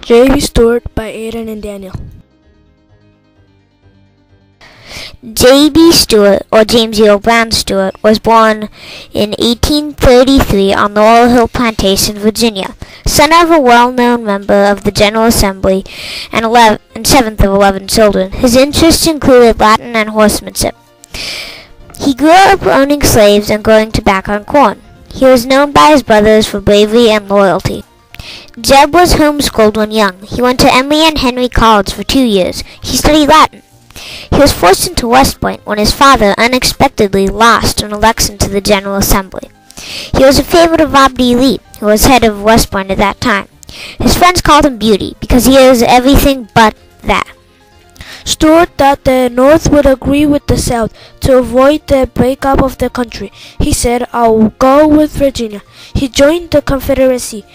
JEB Stuart by Aiden and Daniel. JEB Stuart, or James Earl Brown Stuart, was born in 1833 on Laurel Hill Plantation, Virginia, son of a well-known member of the General Assembly and seventh of 11 children. His interests included Latin and horsemanship. He grew up owning slaves and growing tobacco and corn. He was known by his brothers for bravery and loyalty. Jeb was homeschooled when young. He went to Emory and Henry College for 2 years. He studied Latin. He was forced into West Point when his father unexpectedly lost an election to the General Assembly. He was a favorite of Robert E. Lee, who was head of West Point at that time. His friends called him Beauty because he is everything but that. Stuart thought the North would agree with the South to avoid the breakup of the country. He said, "I'll go with Virginia." He joined the Confederacy.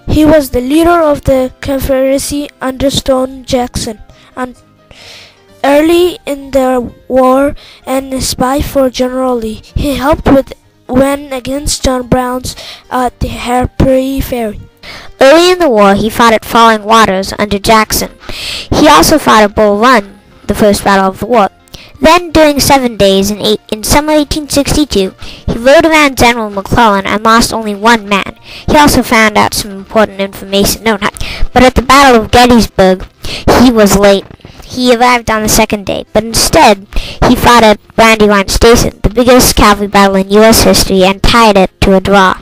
He was the leader of the Confederacy under Stone Jackson. Early in the war and a spy for General Lee, he helped when against John Brown's at the Harper's Ferry. Early in the war, he fought at Falling Waters under Jackson. He also fought at Bull Run, the first battle of the war. Then, during 7 days in summer 1862, he rode around General McClellan and lost only one man. He also found out some important information known, but at the Battle of Gettysburg, he was late. He arrived on the second day, but instead, he fought at Brandywine Station, the biggest cavalry battle in U.S. history, and tied it to a draw.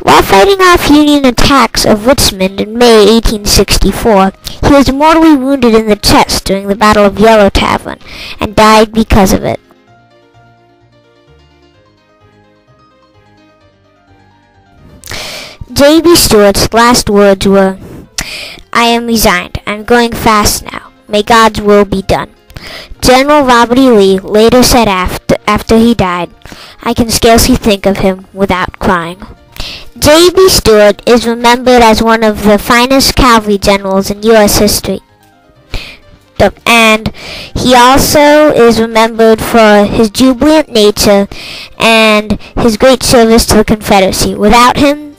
While fighting off Union attacks of Richmond in May 1864, he was mortally wounded in the chest during the Battle of Yellow Tavern, and died because of it. JEB Stuart's last words were, "I am resigned. I'm going fast now. May God's will be done." General Robert E. Lee later said after he died, "I can scarcely think of him without crying." JEB Stuart is remembered as one of the finest cavalry generals in U.S. history. And he also is remembered for his jubilant nature and his great service to the Confederacy. Without him,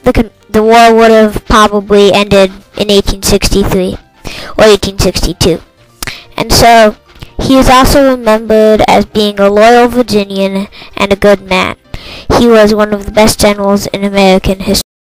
the war would have probably ended in 1863 or 1862. And so, he is also remembered as being a loyal Virginian and a good man. He was one of the best generals in American history.